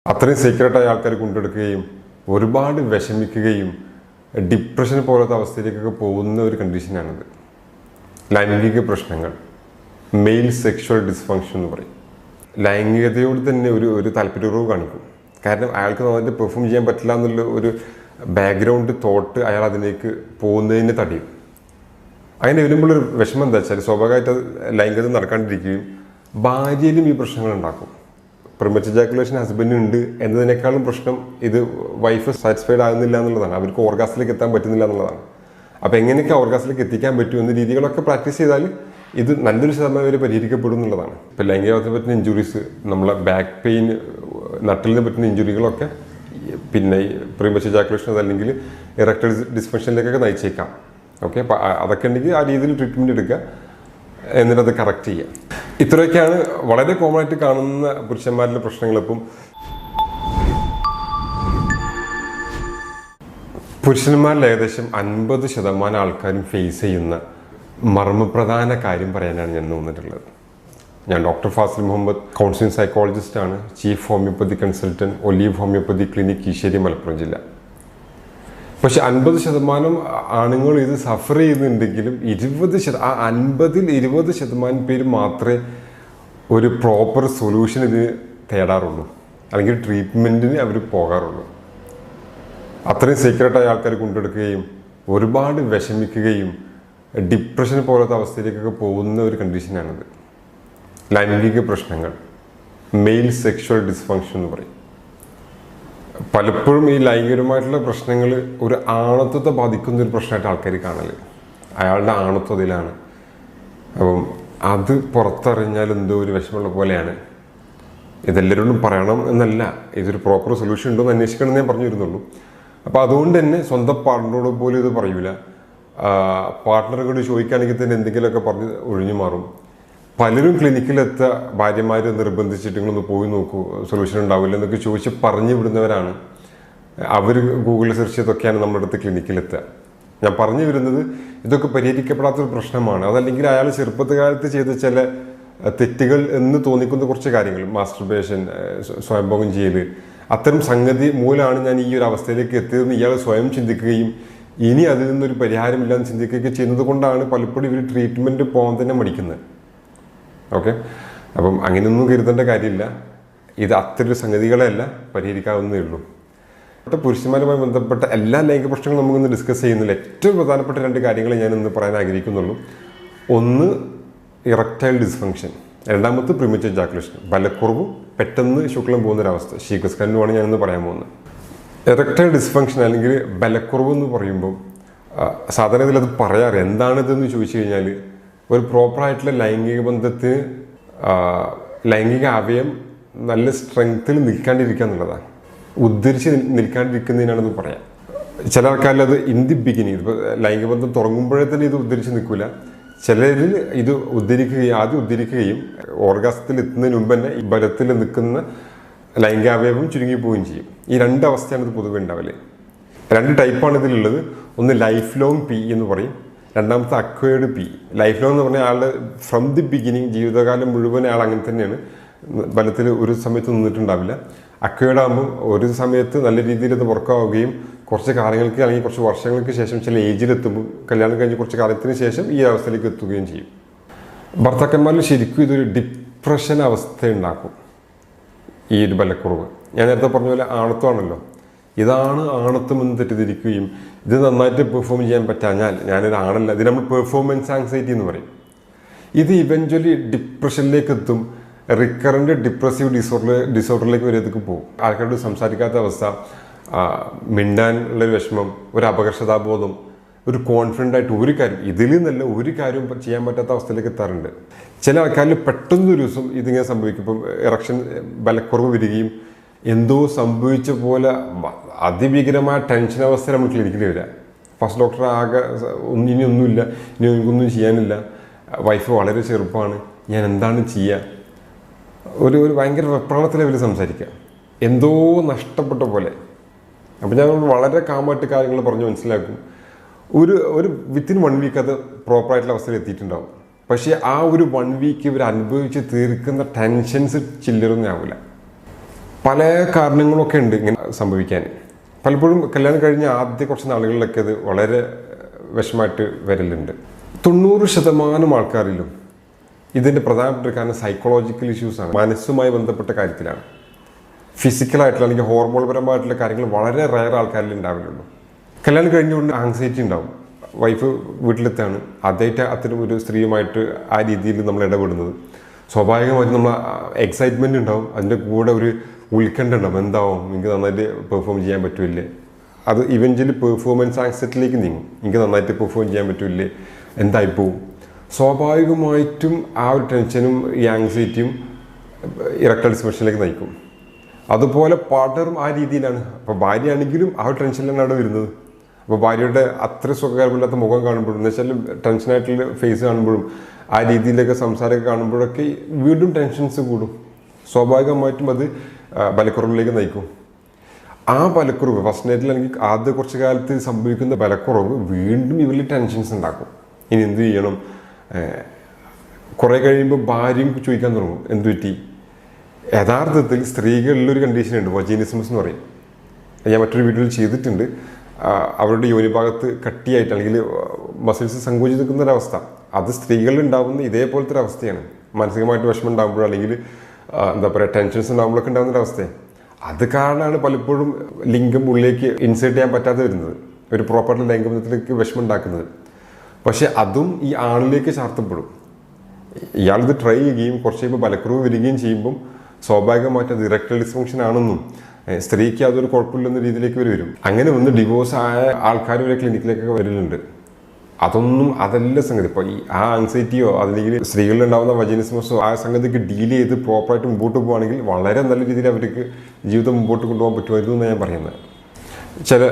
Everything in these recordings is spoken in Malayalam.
അത്രയും സീക്രട്ടായ ആൾക്കാർ കൊണ്ടെടുക്കുകയും ഒരുപാട് വിഷമിക്കുകയും ഡിപ്രഷൻ പോലത്തെ അവസ്ഥയിലേക്കൊക്കെ പോകുന്ന ഒരു കണ്ടീഷനാണിത്. ലൈംഗിക പ്രശ്നങ്ങൾ, മെയിൽ സെക്ഷൽ ഡിസ്ഫങ്ഷൻ എന്ന് പറയും. ലൈംഗികതയോട് തന്നെ ഒരു താല്പര്യക്കുറവ് കാണിക്കും. കാരണം അയാൾക്ക് നന്നായിട്ട് പെർഫോം ചെയ്യാൻ പറ്റില്ല എന്നുള്ള ഒരു ബാക്ക്ഗ്രൗണ്ട് തോട്ട് അയാൾ അതിലേക്ക് പോകുന്നതിന് തടയും. അങ്ങനെ വരുമ്പോഴൊരു വിഷമം എന്താ വെച്ചാൽ സ്വാഭാവികമായിട്ട് ലൈംഗികത നടക്കാണ്ടിരിക്കുകയും ഭാര്യയിലും ഈ പ്രശ്നങ്ങൾ ഉണ്ടാക്കും. പ്രിമച്ചർ ജാക്കുലേഷൻ ഹസ്ബൻഡിനുണ്ട് എന്നതിനേക്കാളും പ്രശ്നം ഇത് വൈഫ് സാറ്റിസ്ഫൈഡ് ആകുന്നില്ല എന്നുള്ളതാണ്. അവർക്ക് ഓർഗാസിലേക്ക് എത്താൻ പറ്റുന്നില്ല എന്നുള്ളതാണ്. അപ്പോൾ എങ്ങനെയൊക്കെ ഓർഗാസിലേക്ക് എത്തിക്കാൻ പറ്റും എന്ന രീതികളൊക്കെ പ്രാക്ടീസ് ചെയ്താൽ ഇത് നല്ലൊരു ശതമാനം വരെ പരിഹരിക്കപ്പെടും എന്നുള്ളതാണ്. ഇപ്പോൾ ലൈംഗികതയെ പറ്റുന്ന ഇഞ്ചുറീസ്, നമ്മളെ ബാക്ക് പെയിൻ, നട്ടലിന് പറ്റുന്ന ഇഞ്ചുറികളൊക്കെ പിന്നെ പ്രീമച്ചർ ജാക്കുലേഷൻ അതല്ലെങ്കിൽ ഇറക്ടൈൽ ഡിസ്ഫങ്ഷനിലേക്കൊക്കെ നയിച്ചേക്കാം. ഓക്കെ, അപ്പോൾ അതൊക്കെ ഉണ്ടെങ്കിൽ ആ രീതിയിൽ ട്രീറ്റ്മെൻറ്റ് എടുക്കുക, എന്നിട്ട് അത് കറക്റ്റ് ചെയ്യുക. ഇത്രയൊക്കെയാണ് വളരെ കോമൺ ആയിട്ട് കാണുന്ന പുരുഷന്മാരിലെ പ്രശ്നങ്ങൾ. ഇപ്പം പുരുഷന്മാരിൽ ഏകദേശം 50% ആൾക്കാരും ഫേസ് ചെയ്യുന്ന മർമ്മപ്രധാന കാര്യം പറയാനാണ് ഞാൻ വന്നിട്ടുള്ളത്. ഞാൻ ഡോക്ടർ ഫാസിൽ മുഹമ്മദ്, കൗൺസിലിംഗ് സൈക്കോളജിസ്റ്റാണ്, chief homeopathy consultant, olive homeopathy clinic, Keesheri, Malappuram ജില്ല. പക്ഷെ 50% ആണുങ്ങൾ ഇത് സഫർ ചെയ്യുന്നുണ്ടെങ്കിലും 20% പേര് മാത്രമേ ഒരു പ്രോപ്പർ സൊല്യൂഷൻ ഇതിന് തേടാറുള്ളൂ, അല്ലെങ്കിൽ ട്രീറ്റ്മെൻറ്റിന് അവർ പോകാറുള്ളൂ. അത്രയും സീക്രട്ടായ ആൾക്കാർ കൊണ്ടെടുക്കുകയും ഒരുപാട് വിഷമിക്കുകയും ഡിപ്രഷൻ പോലത്തെ അവസ്ഥയിലേക്കൊക്കെ പോകുന്ന ഒരു കണ്ടീഷനാണിത്. ലൈംഗിക പ്രശ്നങ്ങൾ, മെയിൽ സെക്ഷൽ ഡിസ്ഫങ്ഷൻ എന്ന് പറയും. പലപ്പോഴും ഈ ലൈംഗികമായിട്ടുള്ള പ്രശ്നങ്ങൾ ഒരു ആണത്വത്തെ ബാധിക്കുന്ന ഒരു പ്രശ്നമായിട്ട് ആൾക്കാർ കാണൽ. അയാളുടെ ആണത്വം അതിലാണ്. അപ്പം അത് പുറത്തറിഞ്ഞാൽ എന്തോ ഒരു വിഷമമുള്ള പോലെയാണ്. ഇതെല്ലാവരോടും പറയണം എന്നല്ല, ഇതൊരു പ്രോപ്പർ സൊല്യൂഷൻ ഉണ്ടോ എന്ന് അന്വേഷിക്കണം എന്ന് ഞാൻ പറഞ്ഞു വരുന്നുള്ളൂ. അപ്പോൾ അതുകൊണ്ട് തന്നെ സ്വന്തം പാർട്ട്ണറോട് പോലും ഇത് പറയൂല. പാർട്ട്ണറോട് ചോദിക്കുകയാണെങ്കിൽ തന്നെ എന്തെങ്കിലുമൊക്കെ പറഞ്ഞ് ഒഴിഞ്ഞു മാറും. പലരും ക്ലിനിക്കിലെത്ത ഭാര്യമാർ നിർബന്ധിച്ചിട്ട് നിങ്ങളൊന്ന് പോയി നോക്കൂ, സൊല്യൂഷൻ ഉണ്ടാവില്ല എന്നൊക്കെ ചോദിച്ച് പറഞ്ഞു വിടുന്നവരാണ്. അവർ ഗൂഗിളിൽ സെർച്ച് ചെയ്തൊക്കെയാണ് നമ്മുടെ അടുത്ത് ക്ലിനിക്കിലെത്തുക. ഞാൻ പറഞ്ഞു വരുന്നത് ഇതൊക്കെ പരിഹരിക്കപ്പെടാത്തൊരു പ്രശ്നമാണ്. അതല്ലെങ്കിൽ അയാൾ ചെറുപ്പകാലത്ത് ചെയ്ത ചില തെറ്റുകൾ എന്ന് തോന്നിക്കുന്ന കുറച്ച് കാര്യങ്ങൾ, മാസ്റ്റർബേഷൻ, സ്വയംഭോഗം ചെയ്യൽ, അത്തരം സംഗതി മൂലമാണ് ഞാൻ ഈ ഒരു അവസ്ഥയിലേക്ക് എത്തിയതെന്ന് ഇയാൾ സ്വയം ചിന്തിക്കുകയും ഇനി അതിൽ നിന്നൊരു പരിഹാരമില്ലാന്ന് ചിന്തിക്കുകയൊക്കെ ചെയ്യുന്നത് കൊണ്ടാണ് പലപ്പോഴും ഇവർ ട്രീറ്റ്മെൻറ്റ് പോകാൻ തന്നെ മടിക്കുന്നത്. ഓക്കെ, അപ്പം അങ്ങനെയൊന്നും കരുതേണ്ട കാര്യമില്ല. ഇത് അത്തരം സംഗതികളെയല്ല പരിഹരിക്കാവുന്നതേ ഉള്ളൂ. പുരുഷന്മാരുമായി ബന്ധപ്പെട്ട എല്ലാ ലൈംഗിക പ്രശ്നങ്ങളും നമുക്കിന്ന് ഡിസ്കസ് ചെയ്യുന്നില്ല. ഏറ്റവും പ്രധാനപ്പെട്ട 2 കാര്യങ്ങൾ ഞാൻ ഇന്ന് പറയാൻ ആഗ്രഹിക്കുന്നുള്ളൂ. ഒന്ന് ഇറക്ടൈൽ ഡിസ്ഫങ്ഷൻ, രണ്ടാമത്തെ പ്രീമച്ചർ ജാക്കുലേഷൻ, ബലക്കുറവും പെട്ടെന്ന് ശുക്ലം പോകുന്നൊരവസ്ഥ, ശീഘ്രസ്ഖലനമാണ് ഞാനിന്ന് പറയാൻ പോകുന്നത്. ഇറക്ടൈൽ ഡിസ്ഫങ്ഷൻ അല്ലെങ്കിൽ ബലക്കുറവ് എന്ന് പറയുമ്പോൾ സാധാരണ ഇതിലത് പറയാറ് എന്താണിതെന്ന് ചോദിച്ചു കഴിഞ്ഞാൽ ഒരു പ്രോപ്പറായിട്ടുള്ള ലൈംഗിക ബന്ധത്തിന് ലൈംഗിക അവയം നല്ല സ്ട്രെങ്ത്തിൽ നിൽക്കാണ്ടിരിക്കുക എന്നുള്ളതാണ്. ഉദ്ധരിച്ച് നിൽക്കാണ്ടിരിക്കുന്നതിനാണെന്ന് പറയാം. ചില ആൾക്കാരിൽ അത് ഇൻ ദി ബിഗിനിങ്, ഇപ്പോൾ ലൈംഗിക ബന്ധം തുടങ്ങുമ്പോഴേ തന്നെ ഇത് ഉദ്ധരിച്ച് നിൽക്കില്ല. ചിലരിൽ ഇത് ആദ്യം ഉദ്ധരിക്കുകയും ഓർഗാസത്തിൽ എത്തുന്നതിന് മുമ്പ് തന്നെ ഈ ബലത്തിൽ നിൽക്കുന്ന ലൈംഗികാവയവം ചുരുങ്ങിപ്പോവുകയും ചെയ്യും. ഈ 2 അവസ്ഥയാണ് ഇത് പൊതുവെ ഉണ്ടാവില്ലേ. 2 ടൈപ്പാണ് ഇതിലുള്ളത്. ഒന്ന് ലൈഫ് ലോങ് പി എന്ന് പറയും, രണ്ടാമത്തെ അക്വയർഡ് പി. ലൈഫ് ലോങ് എന്ന് പറഞ്ഞാൽ ആളുടെ ഫ്രം ദി ബിഗിനിങ്, ജീവിതകാലം മുഴുവൻ ആൾ അങ്ങനെ തന്നെയാണ്, ബലത്തിൽ ഒരു സമയത്ത് നിന്നിട്ടുണ്ടാവില്ല. അക്വയർഡ് ആകുമ്പോൾ ഒരു സമയത്ത് നല്ല രീതിയിൽ അത് വർക്കാവുകയും കുറച്ച് കാലങ്ങൾക്ക് അല്ലെങ്കിൽ കുറച്ച് വർഷങ്ങൾക്ക് ശേഷം ചില ഏജിലെത്തുമ്പോൾ, കല്യാണം കഴിഞ്ഞ് കുറച്ച് കാലത്തിന് ശേഷം ഈ അവസ്ഥയിലേക്ക് എത്തുകയും ചെയ്യും. ഭർത്താക്കന്മാരിൽ ശരിക്കും ഇതൊരു ഡിപ്രഷൻ അവസ്ഥ ഉണ്ടാക്കും ഈ ഒരു ബലക്കുറവ്. ഞാൻ നേരത്തെ പറഞ്ഞ പോലെ ആണത്വമാണല്ലോ, ഇതാണ് ആണത്വം എന്ന് തെറ്റിദ്ധരിക്കുകയും ഇത് നന്നായിട്ട് പെർഫോം ചെയ്യാൻ പറ്റാഞ്ഞാൽ ഞാനൊരു ആണല്ല, ഇത് നമ്മൾ പെർഫോമൻസ് ആങ്സൈറ്റി എന്ന് പറയും. ഇത് ഇവഞ്ച്വലി ഡിപ്രഷനിലേക്ക് എത്തും, റിക്കറൻറ്റ് ഡിപ്രസീവ് ഡിസോർഡറിലേക്ക് വരെ ഇതൊക്കെ പോകും. ആൾക്കാരോട് സംസാരിക്കാത്ത അവസ്ഥ, മിണ്ടാനുള്ളൊരു വിഷമം, ഒരു അപകർഷതാബോധം, ഒരു കോൺഫിഡൻ്റ് ആയിട്ട് ഒരു കാര്യം, ഇതിൽ നിന്നല്ല ഒരു കാര്യവും ചെയ്യാൻ പറ്റാത്ത അവസ്ഥയിലേക്ക് എത്താറുണ്ട്. ചില ആൾക്കാരിൽ പെട്ടെന്നൊരു ദിവസം ഇതിങ്ങനെ സംഭവിക്കും. ഇപ്പം ഇറക്ഷൻ ബലക്കുറവ് വരികയും എന്തോ സംഭവിച്ച പോലെ അതിഭീകരമായ ടെൻഷൻ അവസ്ഥ നമ്മൾ ക്ലിനിക്കിൽ വരിക. ഫസ്റ്റ് ഡോക്ടർ ആകെ ഇനി ഒന്നുമില്ല, ഇനി എനിക്കൊന്നും ചെയ്യാനില്ല, വൈഫ് വളരെ ചെറുപ്പമാണ്, ഞാൻ എന്താണ് ചെയ്യുക, ഒരു ഭയങ്കര വെപ്രാളത്തിലെ അവർ സംസാരിക്കുക, എന്തോ നഷ്ടപ്പെട്ട പോലെ. അപ്പോൾ ഞാൻ വളരെ കാമായിട്ട് കാര്യങ്ങൾ പറഞ്ഞ് മനസ്സിലാക്കും. ഒരു വിത്തിൻ 1 വീക്ക് അത് പ്രോപ്പറായിട്ടുള്ള അവസ്ഥയിൽ എത്തിയിട്ടുണ്ടാവും. പക്ഷേ ആ ഒരു 1 വീക്ക് ഇവർ അനുഭവിച്ച് തീർക്കുന്ന ടെൻഷൻസ് ചില്ലറൊന്നും ആവില്ല. പല കാരണങ്ങളൊക്കെ ഉണ്ട് ഇങ്ങനെ സംഭവിക്കാൻ. പലപ്പോഴും കല്യാണം കഴിഞ്ഞ ആദ്യ കുറച്ച് നാളുകളിലൊക്കെ അത് വളരെ വിഷമമായിട്ട് വരലുണ്ട്. 90% ആൾക്കാരിലും ഇതിൻ്റെ പ്രധാനപ്പെട്ട കാരണം സൈക്കോളജിക്കൽ ഇഷ്യൂസാണ്, മനസ്സുമായി ബന്ധപ്പെട്ട കാര്യത്തിലാണ്. ഫിസിക്കലായിട്ടുള്ള അല്ലെങ്കിൽ ഹോർമോൺപരമായിട്ടുള്ള കാര്യങ്ങൾ വളരെ റയർ ആൾക്കാരിൽ ഉണ്ടാവില്ലുള്ളൂ. കല്യാണം കഴിഞ്ഞുകൊണ്ട് ആങ്സൈറ്റി ഉണ്ടാവും. വൈഫ് വീട്ടിലെത്താണ്, ആദ്യമായിട്ട് അത്തരം ഒരു സ്ത്രീയുമായിട്ട് ആ രീതിയിൽ നമ്മൾ ഇടപെടുന്നത്. സ്വാഭാവികമായിട്ടും നമ്മൾ എക്സൈറ്റ്മെൻറ്റ് ഉണ്ടാവും, അതിൻ്റെ കൂടെ ഒരു ഉത്കണ്ഠ ഉണ്ടാവും. എന്താവും, എനിക്ക് നന്നായിട്ട് പെർഫോം ചെയ്യാൻ പറ്റില്ലേ, അത് ഇവഞ്ച്വലി പെർഫോമൻസ് ആങ്സൈറ്റിയിലേക്ക് നീങ്ങും. എനിക്ക് നന്നായിട്ട് പെർഫോം ചെയ്യാൻ പറ്റില്ലേ, എന്തായിപ്പോവും. സ്വാഭാവികമായിട്ടും ആ ഒരു ടെൻഷനും ഈ ആങ്സൈറ്റിയും ഇറക്ടൈൽ ഡിസ്ഫങ്ഷനിലേക്ക് നയിക്കും. അതുപോലെ പാർട്ണറും ആ രീതിയിലാണ്. അപ്പോൾ ഭാര്യയാണെങ്കിലും ആ ഒരു ടെൻഷനിലാണ് അവിടെ വരുന്നത്. അപ്പോൾ ഭാര്യയുടെ അത്ര സുഖകരമില്ലാത്ത മുഖം കാണുമ്പോഴും, എന്ന് വെച്ചാൽ ടെൻഷനായിട്ടുള്ള ഫേസ് കാണുമ്പോഴും, ആ രീതിയിലൊക്കെ സംസാരമൊക്കെ കാണുമ്പോഴൊക്കെ വീണ്ടും ടെൻഷൻസ് കൂടും. സ്വാഭാവികമായിട്ടും അത് ബലക്കുറവിലേക്ക് നയിക്കും. ആ ബലക്കുറവ് ഫസ്റ്റ് നൈറ്റിൽ അല്ലെങ്കിൽ ആദ്യ കുറച്ച് കാലത്ത് സംഭവിക്കുന്ന ബലക്കുറവ് വീണ്ടും ഇവരിൽ ടെൻഷൻസ് ഉണ്ടാക്കും. ഇനി എന്ത് ചെയ്യണം? കുറേ കഴിയുമ്പോൾ ഭാര്യയും ചോദിക്കാൻ തുടങ്ങും, എന്ത് പറ്റി. യഥാർത്ഥത്തിൽ സ്ത്രീകളിലൊരു കണ്ടീഷനുണ്ട്, വജീനിസംസ് എന്ന് പറയും. ഞാൻ മറ്റൊരു വീഡിയോയിൽ ചെയ്തിട്ടുണ്ട്. അവരുടെ യോനിഭാഗത്ത് കട്ടിയായിട്ട് അല്ലെങ്കിൽ മസിൽസ് സങ്കോചിച്ച് നിൽക്കുന്ന ഒരവസ്ഥ, അത് സ്ത്രീകളിൽ ഉണ്ടാകുന്ന ഇതേപോലത്തെ ഒരു അവസ്ഥയാണ്. മാനസികമായിട്ട് വിഷമം ഉണ്ടാകുമ്പോഴോ അല്ലെങ്കിൽ എന്താ പറയുക ടെൻഷൻസ് ഉണ്ടാകുമ്പോഴൊക്കെ ഉണ്ടാകുന്ന ഒരു അവസ്ഥയാണ്. അത് കാരണമാണ് പലപ്പോഴും ലിംഗം ഉള്ളിലേക്ക് ഇൻസേർട്ട് ചെയ്യാൻ പറ്റാതെ വരുന്നത്, ഒരു പ്രോപ്പർട്ടി ലൈംഗികത്തിലേക്ക് വിഷമം ഉണ്ടാക്കുന്നത്. പക്ഷെ അതും ഈ ആളിലേക്ക് ചാർത്തപ്പെടും. ഇയാളിത് ട്രൈ ചെയ്യുകയും കുറച്ച് കഴിയുമ്പോൾ ബലക്കുറവ് വരികയും ചെയ്യുമ്പം സ്വാഭാവികമായിട്ട് അത് ഇറക്ടൈൽ ഡിസ്ഫങ്ഷൻ ആണെന്നും സ്ത്രീക്ക് അതൊരു കുഴപ്പമില്ലെന്ന രീതിയിലേക്ക് വരും. അങ്ങനെ വന്ന് ഡിവോഴ്സ് ആയ ആൾക്കാർ വരെ ക്ലിനിക്കിലേക്കൊക്കെ വരലുണ്ട്. അതല്ല സംഗതി. ഇപ്പോൾ ഈ ആ ആങ്സൈറ്റിയോ അല്ലെങ്കിൽ സ്ത്രീകളിൽ ഉണ്ടാകുന്ന വജീനിസമസോ ആ സംഗതിക്ക് ഡീൽ ചെയ്ത് പ്രോപ്പറായിട്ട് മുമ്പോട്ട് പോകുകയാണെങ്കിൽ വളരെ നല്ല രീതിയിൽ അവർക്ക് ജീവിതം മുമ്പോട്ട് കൊണ്ടുപോകാൻ പറ്റുമായിരുന്നു എന്നാണ് ഞാൻ പറയുന്നത്. ചില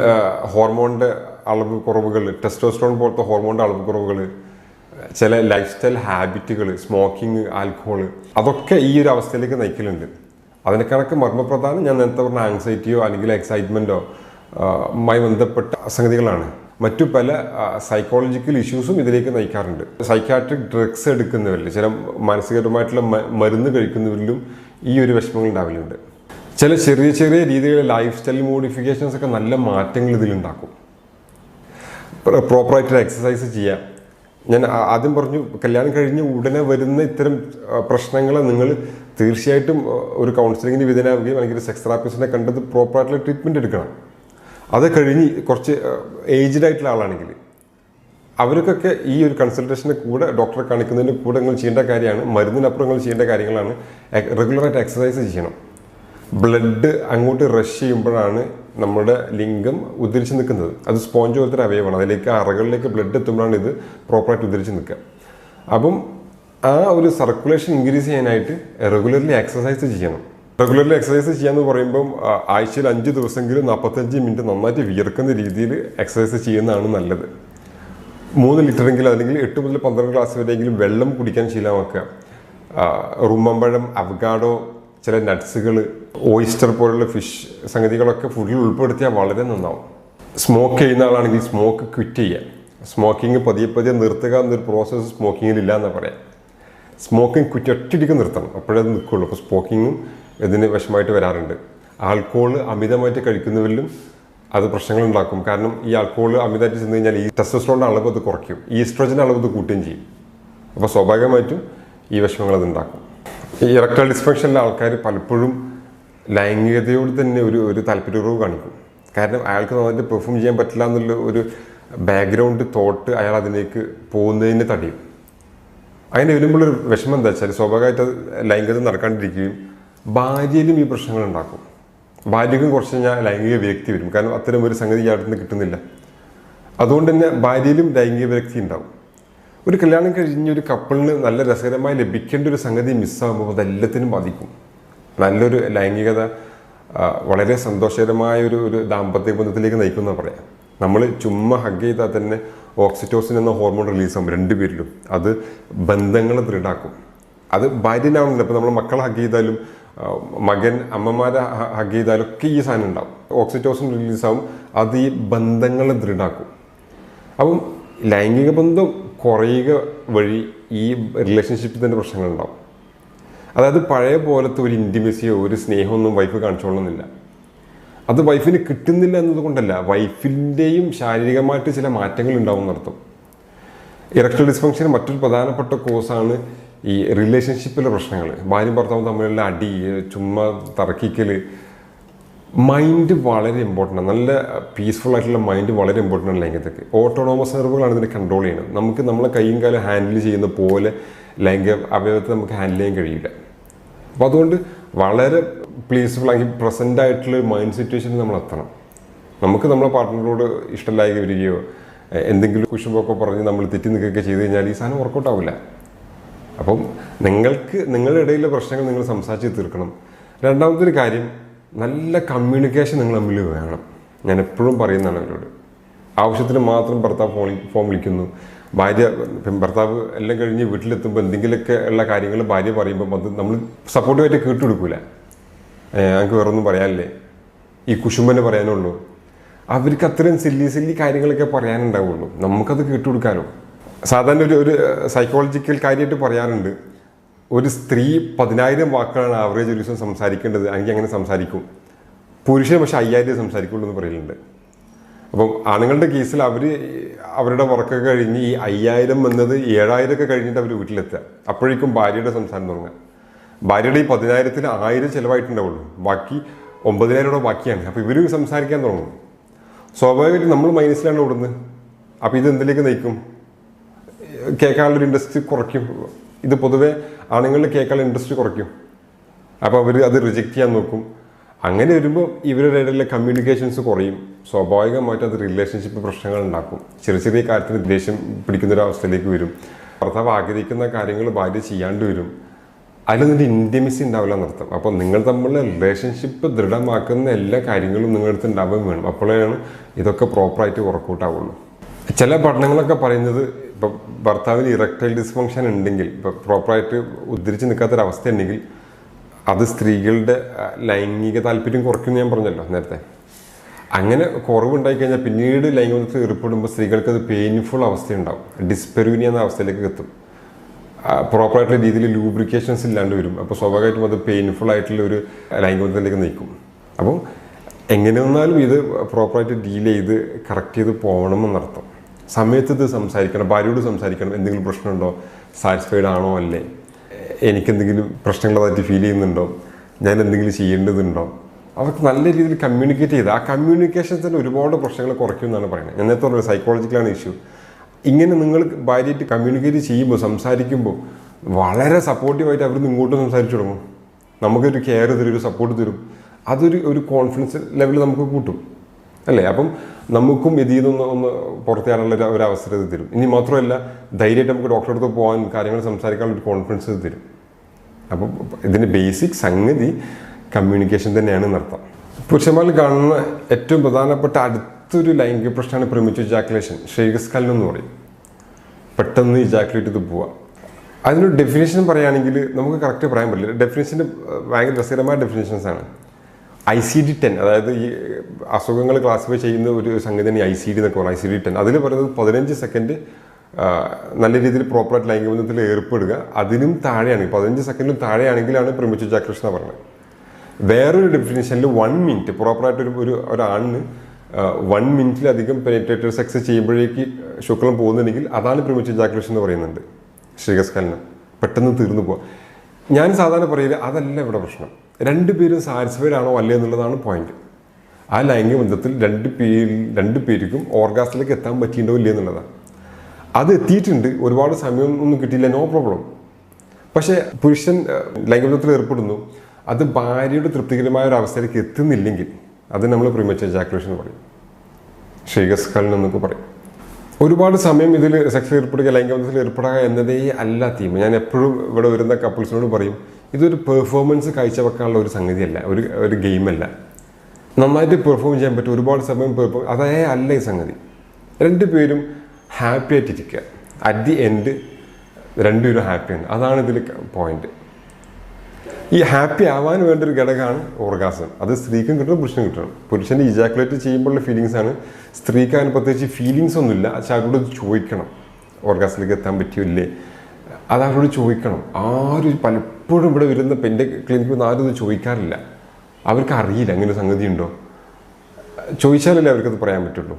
ഹോർമോണിൻ്റെ അളവ് കുറവുകൾ, ടെസ്റ്റോസ്റ്ററോൺ പോലത്തെ ഹോർമോണിൻ്റെ അളവ് കുറവുകൾ, ചില ലൈഫ് സ്റ്റൈൽ ഹാബിറ്റുകൾ, സ്മോക്കിംഗ്, ആൽക്കഹോൾ, അതൊക്കെ ഈ ഒരു അവസ്ഥയിലേക്ക് നയിക്കലുണ്ട്. അതിനേക്കാളൊക്കെ മർമ്മപ്രധാനം ഞാൻ നേരത്തെ പറഞ്ഞ ആങ്സൈറ്റിയോ അല്ലെങ്കിൽ എക്സൈറ്റ്മെൻറ്റോ മായി ബന്ധപ്പെട്ട സംഗതികളാണ്. മറ്റു പല സൈക്കോളജിക്കൽ ഇഷ്യൂസും ഇതിലേക്ക് നയിക്കാറുണ്ട്. സൈക്കാട്രിക് ഡ്രഗ്സ് എടുക്കുന്നവരിൽ, ചില മാനസികപരമായിട്ടുള്ള മരുന്ന് കഴിക്കുന്നവരിലും ഈ ഒരു വിഷമങ്ങൾ ഉണ്ടാവലുണ്ട്. ചില ചെറിയ ചെറിയ രീതിയിലുള്ള ലൈഫ് സ്റ്റൈൽ മോഡിഫിക്കേഷൻസ് ഒക്കെ നല്ല മാറ്റങ്ങൾ ഇതിലുണ്ടാക്കും. പ്രോപ്പറായിട്ടൊരു എക്സസൈസ് ചെയ്യാം. ഞാൻ ആദ്യം പറഞ്ഞു, കല്യാണം കഴിഞ്ഞ് ഉടനെ വരുന്ന ഇത്തരം പ്രശ്നങ്ങളെ നിങ്ങൾ തീർച്ചയായിട്ടും ഒരു കൗൺസിലിങ്ങിന് വിധേയനാവുകയും അല്ലെങ്കിൽ സെക്സ് തെറാപ്പിസ്റ്റിനെ കണ്ടത് പ്രോപ്പറായിട്ടുള്ള ട്രീറ്റ്മെൻറ്റ് എടുക്കണം. അത് കഴിഞ്ഞ് കുറച്ച് ഏജ്ഡ് ആയിട്ടുള്ള ആളാണെങ്കിൽ അവർക്കൊക്കെ ഈ ഒരു കൺസൾട്ടേഷൻ്റെ കൂടെ ഡോക്ടറെ കാണിക്കുന്നതിൻ്റെ കൂടെ നിങ്ങൾ ചെയ്യേണ്ട കാര്യമാണ്, മരുന്നിനപ്പുറം നിങ്ങൾ ചെയ്യേണ്ട കാര്യങ്ങളാണ്. റെഗുലറായിട്ട് എക്സസൈസ് ചെയ്യണം. ബ്ലഡ് അങ്ങോട്ട് റഷ് ചെയ്യുമ്പോഴാണ് നമ്മുടെ ലിംഗം ഉദ്ധരിച്ച് നിൽക്കുന്നത്. അത് സ്പോഞ്ച് പോലത്തെ അവയവമാണ്, അതിലേക്ക് അറകളിലേക്ക് ബ്ലഡ് എത്തുമ്പോഴാണ് ഇത് പ്രോപ്പറായിട്ട് ഉദ്ധരിച്ച് നിൽക്കുക. അപ്പം ആ ഒരു സർക്കുലേഷൻ ഇൻക്രീസ് ചെയ്യാനായിട്ട് റെഗുലർലി എക്സസൈസ് ചെയ്യണം. റെഗുലർലി എക്സസൈസ് ചെയ്യാന്ന് പറയുമ്പം ആഴ്ചയിൽ 5 ദിവസമെങ്കിലും 45 മിനിറ്റ് നന്നായിട്ട് വിയർക്കുന്ന രീതിയിൽ എക്സസൈസ് ചെയ്യുന്നതാണ് നല്ലത്. 3 ലിറ്ററെങ്കിലും അല്ലെങ്കിൽ 8 മുതൽ 12 ഗ്ലാസ് വരെയെങ്കിലും വെള്ളം കുടിക്കാൻ ശീലമാക്കുക. റുമ്മമ്പഴം, അവഗാഡോ, ചില നട്ട്സുകൾ, ഓയിസ്റ്റർ പോലുള്ള ഫിഷ് സംഗതികളൊക്കെ ഫുഡിൽ ഉൾപ്പെടുത്തിയാൽ വളരെ നന്നാവും. സ്മോക്ക് ചെയ്യുന്ന ആളാണെങ്കിൽ സ്മോക്ക് ക്വിറ്റ് ചെയ്യുക. സ്മോക്കിങ് പതിയെ പതിയെ നിർത്തുക എന്നൊരു പ്രോസസ്സ് സ്മോക്കിങ്ങിൽ ഇല്ല എന്ന് പറയാം. സ്മോക്കിംഗ് ക്വിറ്റ് ഒറ്റയടിക്ക് നിർത്തണം, അപ്പോഴേ അത് നിൽക്കുള്ളൂ. അപ്പോൾ സ്മോക്കിങ്ങും ഇതിന് വിഷമമായിട്ട് വരാറുണ്ട്. ആൽക്കഹോൾ അമിതമായിട്ട് കഴിക്കുന്നവരിലും അത് പ്രശ്നങ്ങളുണ്ടാക്കും. കാരണം ഈ ആൽക്കഹോൾ അമിതമായിട്ട് ചെന്ന് കഴിഞ്ഞാൽ ഈ ടെസ്റ്റോസ്റ്ററോണിൻ്റെ അളവ് അത് കുറയ്ക്കും, ഈസ്ട്രോജൻ്റെ അളവ് അത് കൂട്ടുകയും ചെയ്യും. അപ്പോൾ സ്വാഭാവികമായിട്ടും ഈ വിഷമങ്ങൾ അത് ഉണ്ടാക്കും. ഈ ഇറക്ടൈൽ ഡിസ്ഫങ്ഷനിലെ ആൾക്കാർ പലപ്പോഴും ലൈംഗികതയോട് തന്നെ ഒരു താല്പര്യക്കുറവ് കാണിക്കും. കാരണം അയാൾക്ക് നന്നായിട്ട് പെർഫോം ചെയ്യാൻ പറ്റില്ല എന്നുള്ള ഒരു ബാക്ക്ഗ്രൗണ്ട് തോട്ട് അയാൾ അതിലേക്ക് പോകുന്നതിന് തടയും. അതിന് വരുമ്പോഴൊരു വിഷമം എന്താ വെച്ചാൽ സ്വാഭാവികമായിട്ട് ലൈംഗികത നടക്കാണ്ടിരിക്കുകയും ഭാര്യയിലും ഈ പ്രശ്നങ്ങൾ ഉണ്ടാക്കും. ഭാര്യയ്ക്കും കുറച്ച് കഴിഞ്ഞാൽ ലൈംഗിക വിരക്തി വരും. കാരണം അത്തരം ഒരു സംഗതി ഇയാളുടെ നിന്ന് കിട്ടുന്നില്ല. അതുകൊണ്ട് തന്നെ ഭാര്യയിലും ലൈംഗിക വിരക്തി ഉണ്ടാവും. ഒരു കല്യാണം കഴിഞ്ഞ ഒരു കപ്പിളിന് നല്ല രസകരമായി ലഭിക്കേണ്ട ഒരു സംഗതി മിസ്സാകുമ്പോൾ അതെല്ലാത്തിനും ബാധിക്കും. നല്ലൊരു ലൈംഗികത വളരെ സന്തോഷകരമായ ഒരു ദാമ്പത്യ ബന്ധത്തിലേക്ക് നയിക്കുന്ന പറയാം. നമ്മൾ ചുമ്മാ ഹഗ് ചെയ്താൽ തന്നെ ഓക്സിറ്റോസിൻ എന്ന ഹോർമോൺ റിലീസാകും രണ്ടുപേരിലും. അത് ബന്ധങ്ങളെ ദൃഢാക്കും. അത് ഭാര്യനാവുന്നില്ല. ഇപ്പോൾ നമ്മൾ മക്കളെ ഹഗ് ചെയ്താലും മകൻ അമ്മമാരെ ഹഗ് ചെയ്താലും ഒക്കെ ഈ സാധനം ഉണ്ടാവും. ഓക്സിറ്റോസിൻ റിലീസാവും. അത് ഈ ബന്ധങ്ങളെ ദൃഢാക്കും. അപ്പം ലൈംഗിക ബന്ധം കുറയുക വഴി ഈ റിലേഷൻഷിപ്പിൽ തന്നെ പ്രശ്നങ്ങളുണ്ടാവും. അതായത് പഴയ പോലത്തെ ഒരു ഇൻറ്റിമസിയോ ഒരു സ്നേഹമൊന്നും വൈഫ് കാണിച്ചോളുന്നില്ല. അത് വൈഫിന് കിട്ടുന്നില്ല എന്നതുകൊണ്ടല്ല, വൈഫിൻ്റെയും ശാരീരികമായിട്ട് ചില മാറ്റങ്ങൾ ഉണ്ടാവും എന്നർത്ഥം. ഇറക്ടൽ ഡിസ്ഫങ്ഷൻ മറ്റൊരു പ്രധാനപ്പെട്ട കോസാണ് ഈ റിലേഷൻഷിപ്പിലെ പ്രശ്നങ്ങൾ. ഭാര്യയും ഭർത്താവും തമ്മിലുള്ള അടി, ചുമ്മാ തർക്കിക്കൽ. മൈൻഡ് വളരെ ഇമ്പോർട്ടൻ്റ് ആണ്. നല്ല പീസ്ഫുൾ ആയിട്ടുള്ള മൈൻഡ് വളരെ ഇമ്പോർട്ടൻ്റ് ആണ് ലൈംഗികതയ്ക്ക്. ഓട്ടോണോമസ് നെർവുകളാണ് ഇതിനെ കൺട്രോൾ ചെയ്യുന്നത്. നമുക്ക് നമ്മളെ കൈയും കാലം ഹാൻഡിൽ ചെയ്യുന്ന പോലെ ലൈംഗിക അവയവത്തെ നമുക്ക് ഹാൻഡിൽ ചെയ്യാൻ കഴിയില്ല. അപ്പോൾ അതുകൊണ്ട് വളരെ പീസ്ഫുൾ ആക്കി പ്രസൻ്റ് ആയിട്ടുള്ള മൈൻഡ് സിറ്റുവേഷനിൽ നമ്മൾ എത്തണം. നമുക്ക് നമ്മളെ പാർട്ട്ണറോട് ഇഷ്ടമില്ലായി വരികയോ എന്തെങ്കിലും കുശുമ്പൊക്കെ പറഞ്ഞ് നമ്മൾ തെറ്റി നിൽക്കുകയൊക്കെ ചെയ്ത് കഴിഞ്ഞാൽ ഈ സാധനം വർക്കൗട്ട് ആവില്ല. അപ്പം നിങ്ങളുടെ ഇടയിലെ പ്രശ്നങ്ങൾ നിങ്ങൾ സംസാരിച്ച് തീർക്കണം. രണ്ടാമതൊരു കാര്യം, നല്ല കമ്മ്യൂണിക്കേഷൻ നിങ്ങൾ തമ്മിൽ വേണം. ഞാൻ എപ്പോഴും പറയുന്നതാണ് അവരോട്. ആവശ്യത്തിന് മാത്രം ഭർത്താവ് ഫോൺ വിളിക്കുന്നു, ഭർത്താവ് എല്ലാം കഴിഞ്ഞ് വീട്ടിലെത്തുമ്പോൾ എന്തെങ്കിലുമൊക്കെ ഉള്ള കാര്യങ്ങൾ ഭാര്യ പറയുമ്പോൾ അത് നമ്മൾ സപ്പോർട്ടീവായിട്ട് കേട്ടുകൊടുക്കൂല. ഞങ്ങൾക്ക് വേറൊന്നും പറയാനില്ലേ, ഈ കുശുമ്പനെ പറയാനുള്ളൂ. അവർക്ക് അത്രയും സില്ലി കാര്യങ്ങളൊക്കെ പറയാനുണ്ടാവുള്ളൂ. നമുക്കത് കേട്ടുകൊടുക്കാമല്ലോ. സാധാരണ ഒരു സൈക്കോളജിക്കൽ കാര്യമായിട്ട് പറയാറുണ്ട്, ഒരു സ്ത്രീ 10,000 വാക്കുകളാണ് ആവറേജ് ഒരു ദിവസം സംസാരിക്കേണ്ടത്, അല്ലെങ്കിൽ അങ്ങനെ സംസാരിക്കും. പുരുഷൻ പക്ഷെ 5,000 സംസാരിക്കുള്ളൂ എന്ന് പറയലുണ്ട്. അപ്പം ആണുങ്ങളുടെ കേസിൽ അവരുടെ വർക്കൊക്കെ കഴിഞ്ഞ് ഈ 5,000 എന്നത് 7,000 ഒക്കെ കഴിഞ്ഞിട്ട് അവർ വീട്ടിലെത്തുക. അപ്പോഴേക്കും ഭാര്യയുടെ സംസാരം തുടങ്ങുക. ഭാര്യയുടെ ഈ 10,000-ൽ 1,000 ചിലവായിട്ടുണ്ടാവുള്ളൂ, ബാക്കി 9,000 ബാക്കിയാണ്. അപ്പോൾ ഇവർ സംസാരിക്കാൻ തുടങ്ങും. സ്വാഭാവികമായിട്ട് നമ്മൾ മൈനസിലാണ് ഓടുന്നത്. അപ്പോൾ ഇത് എന്തിലേക്ക് നയിക്കും? കേൾക്കാനുള്ളൊരു ഇൻട്രസ്റ്റ് കുറയ്ക്കും. ഇത് പൊതുവെ ആണുങ്ങളിൽ കേൾക്കാനുള്ള ഇൻട്രസ്റ്റ് കുറയ്ക്കും. അപ്പോൾ അവർ അത് റിജക്റ്റ് ചെയ്യാൻ നോക്കും. അങ്ങനെ വരുമ്പോൾ ഇവരുടെ ഇടയിലെ കമ്മ്യൂണിക്കേഷൻസ് കുറയും. സ്വാഭാവികമായിട്ട് അത് റിലേഷൻഷിപ്പ് പ്രശ്നങ്ങൾ ഉണ്ടാക്കും. ചെറിയ കാര്യത്തിന് ദേഷ്യം പിടിക്കുന്നൊരവസ്ഥയിലേക്ക് വരും. ഭർത്താവ് ആഗ്രഹിക്കുന്ന കാര്യങ്ങൾ ഭാര്യ ചെയ്യാണ്ട് വരും. അതിലൊന്നും ഇൻറ്റിമസി ഉണ്ടാവില്ല എന്നർത്ഥം. അപ്പോൾ നിങ്ങൾ തമ്മിലുള്ള റിലേഷൻഷിപ്പ് ദൃഢമാക്കുന്ന എല്ലാ കാര്യങ്ങളും നിങ്ങളുടെ അടുത്ത് ഉണ്ടാവാൻ വേണം. അപ്പോഴാണ് ഇതൊക്കെ പ്രോപ്പറായിട്ട് വർക്കൗട്ട് ആവുള്ളൂ. ചില പഠനങ്ങളൊക്കെ പറയുന്നത്, ഇപ്പോൾ ഭർത്താവിന് ഇറക്ടൈൽ ഡിസ്ഫങ്ഷൻ ഉണ്ടെങ്കിൽ, ഇപ്പോൾ പ്രോപ്പറായിട്ട് ഉദ്ധരിച്ച് നിൽക്കാത്തൊരവസ്ഥ ഉണ്ടെങ്കിൽ അത് സ്ത്രീകളുടെ ലൈംഗിക താല്പര്യം കുറയ്ക്കുമെന്ന് ഞാൻ പറഞ്ഞല്ലോ നേരത്തെ. അങ്ങനെ കുറവുണ്ടായിക്കഴിഞ്ഞാൽ പിന്നീട് ലൈംഗികത്തിൽ ഏർപ്പെടുമ്പോൾ സ്ത്രീകൾക്ക് അത് പെയിൻഫുൾ അവസ്ഥയുണ്ടാവും. ഡിസ്പെറൂനിയ എന്ന അവസ്ഥയിലേക്ക് എത്തും. പ്രോപ്പറായിട്ടുള്ള രീതിയിൽ ലൂബ്രിക്കേഷൻസ് ഇല്ലാണ്ട് വരും. അപ്പോൾ സ്വാഭാവികമായിട്ടും അത് പെയിൻഫുൾ ആയിട്ടുള്ള ഒരു ലൈംഗികത്തിലേക്ക് നയിക്കും. അപ്പം എങ്ങനെ വന്നാലും ഇത് പ്രോപ്പറായിട്ട് ഡീൽ ചെയ്ത് കറക്റ്റ് ചെയ്ത് പോകണമെന്നർത്ഥം. സമയത്ത് ഇത് സംസാരിക്കണം, ഭാര്യയോട് സംസാരിക്കണം. എന്തെങ്കിലും പ്രശ്നമുണ്ടോ, സാറ്റിസ്ഫൈഡ് ആണോ അല്ലേ, എനിക്കെന്തെങ്കിലും പ്രശ്നങ്ങളായിട്ട് ഫീൽ ചെയ്യുന്നുണ്ടോ, ഞാൻ എന്തെങ്കിലും ചെയ്യേണ്ടതുണ്ടോ, അവർക്ക് നല്ല രീതിയിൽ കമ്മ്യൂണിക്കേറ്റ് ചെയ്ത് ആ കമ്മ്യൂണിക്കേഷൻസിന് ഒരുപാട് പ്രശ്നങ്ങൾ കുറയ്ക്കുമെന്നാണ് പറയുന്നത്. ഞാൻ നേരത്തെ പറഞ്ഞത് സൈക്കോളജിക്കലാണ് ഇഷ്യൂ. ഇങ്ങനെ നിങ്ങൾ ഭാര്യയായിട്ട് കമ്മ്യൂണിക്കേറ്റ് ചെയ്യുമ്പോൾ, സംസാരിക്കുമ്പോൾ വളരെ സപ്പോർട്ടീവായിട്ട് അവരിന്ന് ഇങ്ങോട്ട് സംസാരിച്ചു തുടങ്ങും. നമുക്കൊരു കെയർ തരും, ഒരു സപ്പോർട്ട് തരും. അതൊരു കോൺഫിഡൻസ് ലെവൽ നമുക്ക് കൂട്ടും അല്ലേ. അപ്പം നമുക്കും ഇതിൽ നിന്ന് പുറത്തേക്കാനുള്ള ഒരു അവസരം തരും. ഇനി മാത്രമല്ല, ധൈര്യമായിട്ട് നമുക്ക് ഡോക്ടറെ അടുത്ത് പോകാൻ, കാര്യങ്ങൾ സംസാരിക്കാനുള്ള ഒരു കോൺഫിഡൻസ് തരും. അപ്പം ഇതിൻ്റെ ബേസിക് സംഗതി കമ്മ്യൂണിക്കേഷൻ തന്നെയാണ് എന്നർത്ഥം. പുരുഷന്മാരിൽ കാണുന്ന ഏറ്റവും പ്രധാനപ്പെട്ട അടുത്തൊരു ലൈംഗിക പ്രശ്നമാണ് പ്രിമിറ്റീവ് ഇജാക്കുലേഷൻ, ക്ഷയികസ്ഖലനം എന്ന് പറയും. പെട്ടെന്ന് ഇജാക്കുലേറ്റ് ചെയ്ത് പോവുക. അതിനൊരു ഡെഫിനേഷൻ പറയുകയാണെങ്കിൽ നമുക്ക് കറക്റ്റ് പറയാൻ പറ്റില്ല. ഡെഫിനേഷന് ഭയങ്കര രസകരമായ ഡെഫിനേഷൻസാണ്. ICD-10, അതായത് ഈ അസുഖങ്ങൾ ക്ലാസിഫൈ ചെയ്യുന്ന ഒരു സംഗതിയാണ് ICD എന്നൊക്കെ പറയുന്നത്. ICD-10 അതിൽ പറയുന്നത് 15 സെക്കൻഡ് നല്ല രീതിയിൽ പ്രോപ്പറായിട്ട് ലൈംഗിക ബന്ധത്തിൽ ഏർപ്പെടുക. അതിനും താഴെയാണ്, 15 സെക്കൻഡിലും താഴെയാണെങ്കിലാണ് പ്രിമിറ്റീവ് ഇജാക്കുലേഷൻ എന്ന് പറയുന്നത്. വേറൊരു ഡെഫിനേഷനിൽ 1 മിനിറ്റ് പ്രോപ്പറായിട്ട് ഒരു ആണിന് 1 മിനിറ്റിലധികം പെനിട്രേറ്റഡ് സെക്സ് ചെയ്യുമ്പോഴേക്ക് ശുക്ലം പോകുന്നുണ്ടെങ്കിൽ അതാണ് പ്രിമിറ്റീവ് ഇജാക്കുലേഷൻ എന്ന് പറയുന്നുണ്ട്. ക്ഷയികസ്ഖലനം പെട്ടെന്ന് തീർന്നു പോവുക. ഞാൻ സാധാരണ പറയില്ല, അതല്ല ഇവിടെ പ്രശ്നം. രണ്ടുപേരും സാറ്റിസ്ഫൈഡ് ആണോ അല്ലേ എന്നുള്ളതാണ് പോയിന്റ്. ആ ലൈംഗിക ബന്ധത്തിൽ രണ്ടു പേർക്കും ഓർഗാസത്തിലേക്ക് എത്താൻ പറ്റിയിട്ടുണ്ടോ ഇല്ലേ എന്നുള്ളതാണ്. അത് എത്തിയിട്ടുണ്ട്, ഒരുപാട് സമയം ഒന്നും കിട്ടിയില്ല, നോ പ്രോബ്ലം. പക്ഷേ പുരുഷൻ ലൈംഗിക ബന്ധത്തിൽ ഏർപ്പെടുന്നു, അത് ഭാര്യയുടെ തൃപ്തികരമായ ഒരു അവസ്ഥയിലേക്ക് എത്തുന്നില്ലെങ്കിൽ അത് നമ്മൾ പ്രീമച്വർ ഇജാക്കുലേഷൻ എന്ന് പറയും, ക്ഷയികസ്ഖലനം എന്നൊക്കെ പറയും. ഒരുപാട് സമയം ഇതിൽ സെക്സിൽ ഏർപ്പെടുക, ലൈംഗിക ബന്ധത്തിൽ ഏർപ്പെടുക എന്നതേ അല്ല തീം. ഞാൻ എപ്പോഴും ഇവിടെ വരുന്ന കപ്പിൾസിനോട് പറയും, ഇതൊരു പെർഫോമൻസ് കാഴ്ചവെക്കാനുള്ള ഒരു സംഗതിയല്ല, ഒരു ഗെയിമല്ല. നന്നായിട്ട് പെർഫോം ചെയ്യാൻ പറ്റും, ഒരുപാട് സമയം അതേ അല്ല ഈ സംഗതി. രണ്ടുപേരും ഹാപ്പി ആയിട്ടിരിക്കുക. അറ്റ് ദി എൻഡ് രണ്ടുപേരും ഹാപ്പിയാണ്. അതാണ് ഇതിൽ പോയിന്റ്. ഈ ഹാപ്പി ആവാൻ വേണ്ട ഒരു ഘടകമാണ് ഓർഗാസം. അത് സ്ത്രീക്കും കിട്ടണം, പുരുഷനും കിട്ടണം. പുരുഷന് ഇജാക്കുലേറ്റ് ചെയ്യുമ്പോഴുള്ള ഫീലിങ്സ് ആണ്. സ്ത്രീക്ക് അതിന് പ്രത്യേകിച്ച് ഫീലിങ്സ് ഒന്നുമില്ല. പക്ഷെ അവരോട് ചോദിക്കണം, ഓർഗാസിലേക്ക് എത്താൻ പറ്റിയില്ലേ, അത് അവരോട് ചോദിക്കണം. ആരും പലപ്പോഴും ഇവിടെ വരുന്ന എൻ്റെ ക്ലിനിക്കിൽ ആരും ഇത് ചോദിക്കാറില്ല. അവർക്ക് അറിയില്ല അങ്ങനെ ഒരു സംഗതി ഉണ്ടോ. ചോദിച്ചാലല്ലേ അവർക്കത് പറയാൻ പറ്റുള്ളൂ.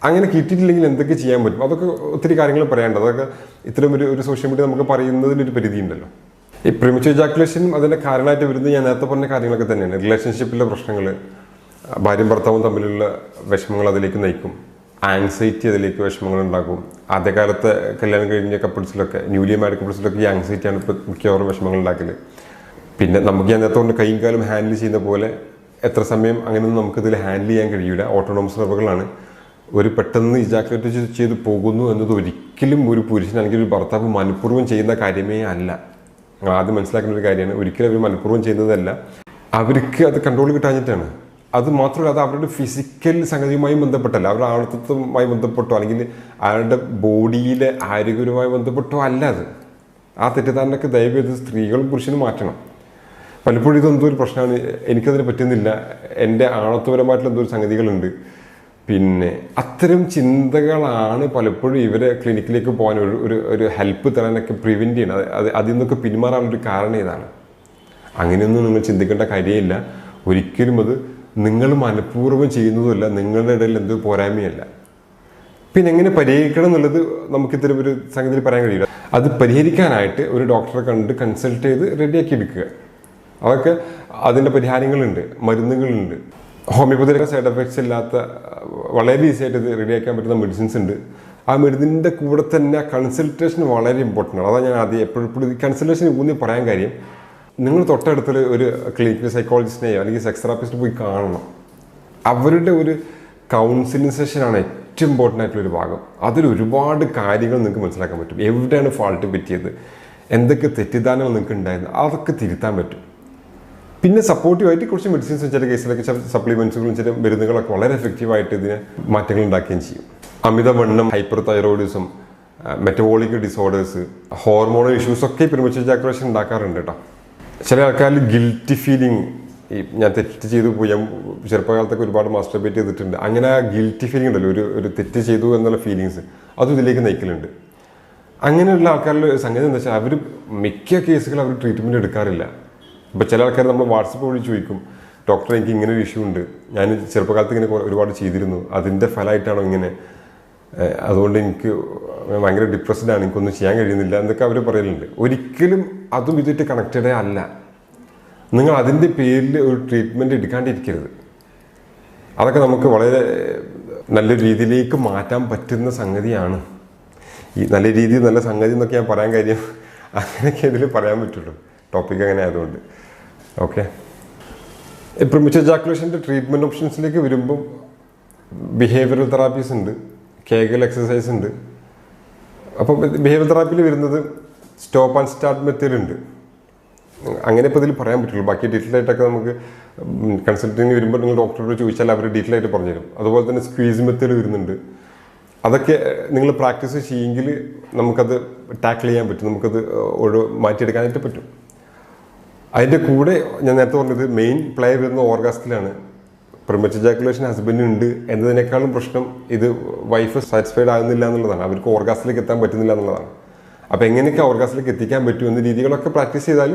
അങ്ങനെ കിട്ടിയിട്ടില്ലെങ്കിൽ എന്തൊക്കെ ചെയ്യാൻ പറ്റും, അതൊക്കെ ഒത്തിരി കാര്യങ്ങൾ പറയാനുണ്ട്. അതൊക്കെ ഇത്തരം ഒരു സോഷ്യൽ മീഡിയ നമുക്ക് പറയുന്നതിനൊരു പരിധി ഉണ്ടല്ലോ. ഈ പ്രീമച്വർ ഇജാക്കുലേഷനും അതിൻ്റെ കാരണമായിട്ട് വരുന്നത് ഞാൻ നേരത്തെ പറഞ്ഞ കാര്യങ്ങളൊക്കെ തന്നെയാണ്. റിലേഷൻഷിപ്പിലെ പ്രശ്നങ്ങൾ, ഭാര്യയും ഭർത്താവും തമ്മിലുള്ള വിഷമങ്ങൾ അതിലേക്ക് നയിക്കും. ആങ്സൈറ്റി അതിലേക്ക് വിഷമങ്ങൾ ഉണ്ടാക്കും. ആദ്യകാലത്തെ കല്യാണം കഴിഞ്ഞ കപ്പിൾസിലൊക്കെ, ന്യൂലി മാരീഡ് കപ്പിൾസിലൊക്കെ ഈ ആങ്സൈറ്റിയാണ് ഇപ്പോൾ മിക്കവാറും വിഷമങ്ങൾ ഉണ്ടാക്കല്. പിന്നെ നമുക്ക് ഞാൻ നേരത്തെ കൊണ്ട് കൈയും കാലും ഹാൻഡിൽ ചെയ്യുന്ന പോലെ എത്ര സമയം അങ്ങനെയൊന്നും നമുക്കിതിൽ ഹാൻഡിൽ ചെയ്യാൻ കഴിയില്ല. ഓട്ടോണോമസ് നെർവുകളാണ്. ഒരു പെട്ടെന്ന് ഇജാക്കുലേറ്റ് ചെയ്ത് പോകുന്നു എന്നത് ഒരിക്കലും ഒരു പുരുഷൻ അല്ലെങ്കിൽ ഒരു ഭർത്താവ് മനഃപൂർവ്വം ചെയ്യുന്ന കാര്യമേ അല്ല. നിങ്ങൾ ആദ്യം മനസ്സിലാക്കുന്ന ഒരു കാര്യമാണ്. ഒരിക്കലും അവർ മനഃപൂർവ്വം ചെയ്യുന്നതല്ല, അവർക്ക് അത് കൺട്രോൾ കിട്ടാഞ്ഞിട്ടാണ്. അത് മാത്രമല്ല, അത് അവരുടെ ഫിസിക്കൽ സംഗതിയുമായി ബന്ധപ്പെട്ടല്ല, അവരുടെ ആളത്വമായി ബന്ധപ്പെട്ടോ അല്ലെങ്കിൽ അയാളുടെ ബോഡിയിലെ ആരോഗ്യപരമായി ബന്ധപ്പെട്ടോ അല്ല. അത് ആ തെറ്റിദ്ധാരണയൊക്കെ ദയവേത് സ്ത്രീകളും പുരുഷനും മാറ്റണം. പലപ്പോഴും ഇതെന്തോ ഒരു പ്രശ്നമാണ്, എനിക്കതിന് പറ്റുന്നില്ല, എൻ്റെ ആണത്വപരമായിട്ടുള്ള എന്തോ ഒരു സംഗതികളുണ്ട്. പിന്നെ അത്തരം ചിന്തകളാണ് പലപ്പോഴും ഇവരെ ക്ലിനിക്കിലേക്ക് പോകാൻ ഒരു ഹെൽപ്പ് തരാനൊക്കെ പ്രിവെൻറ്റ് ചെയ്യണം. അതിൽ നിന്നൊക്കെ പിന്മാറാനുള്ളൊരു കാരണം ഇതാണ്. അങ്ങനെയൊന്നും നിങ്ങൾ ചിന്തിക്കേണ്ട കാര്യമില്ല. ഒരിക്കലും അത് നിങ്ങൾ മനഃപൂർവ്വം ചെയ്യുന്നതുമല്ല, നിങ്ങളുടെ ഇടയിൽ എന്തോ പോരായ്മയല്ല. പിന്നെ എങ്ങനെ പരിഹരിക്കണം എന്നുള്ളത് നമുക്കിത്തരം ഒരു സംഗതിയിൽ പറയാൻ കഴിയില്ല. അത് പരിഹരിക്കാനായിട്ട് ഒരു ഡോക്ടറെ കണ്ട് കൺസൾട്ട് ചെയ്ത് റെഡിയാക്കി എടുക്കുക. അതൊക്കെ അതിൻ്റെ പരിഹാരങ്ങളുണ്ട്, മരുന്നുകളുണ്ട്. ഹോമിയോപ്പതിയിലെ സൈഡ് എഫക്ട്സ് ഇല്ലാത്ത വളരെ ഈസി ആയിട്ട് ഇത് റെഡിയാക്കാൻ പറ്റുന്ന മെഡിസിൻസ് ഉണ്ട്. ആ മെഡിസിൻ്റെ കൂടെ തന്നെ കൺസൾട്ടേഷൻ വളരെ ഇമ്പോർട്ടൻ്റ് ആണ്. അതാണ് ഞാൻ ആദ്യം എപ്പോഴും കൺസൾട്ടേഷൻ ഊന്നി പറയാൻ കാര്യം. നിങ്ങൾ തൊട്ടടുത്തുള്ള ഒരു ക്ലിനിക്കൽ സൈക്കോളജിസ്റ്റിനെയോ അല്ലെങ്കിൽ സെക്സ് തെറാപ്പിസ്റ്റിനെ പോയി കാണണം. അവരുടെ ഒരു കൗൺസിലിംഗ് സെഷനാണ് ഏറ്റവും ഇമ്പോർട്ടൻ്റ് ആയിട്ടുള്ളൊരു ഭാഗം. അതിൽ ഒരുപാട് കാര്യങ്ങൾ നിങ്ങൾക്ക് മനസ്സിലാക്കാൻ പറ്റും. എവിടെയാണ് ഫാൾട്ട് പറ്റിയത്, എന്തൊക്കെ തെറ്റിദ്ധാരണകൾ നിങ്ങൾക്ക് ഉണ്ടായിരുന്നു, അതൊക്കെ തിരുത്താൻ പറ്റും. പിന്നെ സപ്പോർട്ടീവായിട്ട് കുറച്ച് മെഡിസിൻസും ചില കേസിലൊക്കെ ചില സപ്ലിമെൻറ്റ്സുകളും ചില മരുന്നുകളൊക്കെ വളരെ എഫക്റ്റീവായിട്ട് ഇതിന് മാറ്റങ്ങൾ ഉണ്ടാക്കുകയും ചെയ്യും. അമിതവണ്ണം, hyper thyroidism, metabolic disorders, hormonal ഇഷ്യൂസൊക്കെ പ്രീമച്വർ ഇജാക്കുലേഷൻ ഉണ്ടാക്കാറുണ്ട് കേട്ടോ. ചില ആൾക്കാരിൽ ഗിൽറ്റി ഫീലിംഗ്, ഈ ഞാൻ തെറ്റ് ചെയ്തു പോയി, ഞാൻ ചെറുപ്പകാലത്തൊക്കെ ഒരുപാട് മാസ്റ്റർബേറ്റ് ചെയ്തിട്ടുണ്ട്, അങ്ങനെ ആ ഗിൽറ്റി ഫീലിംഗ് ഉണ്ടല്ലോ, ഒരു തെറ്റ് ചെയ്തു എന്നുള്ള ഫീലിങ്സ്, അതും ഇതിലേക്ക് നയിക്കലുണ്ട്. അങ്ങനെയുള്ള ആൾക്കാരുടെ സംഗതി എന്താ വെച്ചാൽ അവർ മിക്ക കേസുകളും അവർ ട്രീറ്റ്മെൻറ്റ് എടുക്കാറില്ല. ഇപ്പോൾ ചില ആൾക്കാർ നമ്മൾ വാട്സപ്പ് വഴി ചോദിക്കും, ഡോക്ടറെ എനിക്ക് ഇങ്ങനെ ഒരു ഇഷ്യൂ ഉണ്ട്, ഞാൻ ചെറുപ്പകാലത്ത് ഇങ്ങനെ ഒരുപാട് ചെയ്തിരുന്നു, അതിൻ്റെ ഫലമായിട്ടാണോ ഇങ്ങനെ, അതുകൊണ്ട് എനിക്ക് ഭയങ്കര ഡിപ്രസ്ഡാണ്, എനിക്കൊന്നും ചെയ്യാൻ കഴിയുന്നില്ല എന്നൊക്കെ അവർ പറയലുണ്ട്. ഒരിക്കലും അതും ഇതുമായിട്ട് കണക്റ്റഡേ അല്ല. നിങ്ങൾ അതിൻ്റെ പേരിൽ ഒരു ട്രീറ്റ്മെൻറ്റ് എടുക്കാണ്ടിരിക്കരുത്. അതൊക്കെ നമുക്ക് വളരെ നല്ല രീതിയിലേക്ക് മാറ്റാൻ പറ്റുന്ന സംഗതിയാണ്. ഈ നല്ല രീതിയിൽ നല്ല സംഗതി എന്നൊക്കെ ഞാൻ പറയാൻ കാര്യം അങ്ങനെയൊക്കെ ഇതിൽ പറയാൻ പറ്റുള്ളൂ, ടോപ്പിക് അങ്ങനെ ആയതുകൊണ്ട്. ഓക്കെ, പ്രീമച്വർ ഇജാക്കുലേഷൻ്റെ ട്രീറ്റ്മെൻറ്റ് ഓപ്ഷൻസിലേക്ക് വരുമ്പം ബിഹേവിയറൽ തെറാപ്പീസ് ഉണ്ട്, കേഗൽ എക്സസൈസ് ഉണ്ട്. അപ്പോൾ ബിഹേവിയർ തെറാപ്പിയിൽ വരുന്നത് സ്റ്റോപ്പ് ആൻഡ് സ്റ്റാർട്ട് മെത്തേഡ് ഉണ്ട്. അങ്ങനെ ഇപ്പോൾ ഇതിൽ പറയാൻ പറ്റുള്ളൂ. ബാക്കി ഡീറ്റെയിൽ ആയിട്ടൊക്കെ നമുക്ക് കൺസൾട്ടിങ് വരുമ്പോൾ നിങ്ങൾ ഡോക്ടറോട് ചോദിച്ചാൽ അവർ ഡീറ്റെയിൽ ആയിട്ട് പറഞ്ഞുതരും. അതുപോലെ തന്നെ സ്ക്വീസ് മെത്തേഡ് വരുന്നുണ്ട്. അതൊക്കെ നിങ്ങൾ പ്രാക്ടീസ് ചെയ്യുമെങ്കിൽ നമുക്കത് ടാക്കിൾ ചെയ്യാൻ പറ്റും, നമുക്കത് മാറ്റിയെടുക്കാനായിട്ട് പറ്റും. അതിൻ്റെ കൂടെ ഞാൻ നേരത്തെ പറഞ്ഞത് മെയിൻ പ്ലേ വരുന്ന ഓർഗാസത്തിലാണ്. പ്രീമച്വർ ഇജാക്കുലേഷൻ ഹസ്ബൻഡിനുണ്ട് എന്നതിനേക്കാളും പ്രശ്നം ഇത് വൈഫ് സാറ്റിസ്ഫൈഡ് ആകുന്നില്ല എന്നുള്ളതാണ്, അവർക്ക് ഓർഗാസത്തിലേക്ക് എത്താൻ പറ്റുന്നില്ല എന്നുള്ളതാണ്. അപ്പോൾ എങ്ങനെയൊക്കെ ഓർഗാസത്തിലേക്ക് എത്തിക്കാൻ പറ്റും എന്ന രീതികളൊക്കെ പ്രാക്ടീസ് ചെയ്താൽ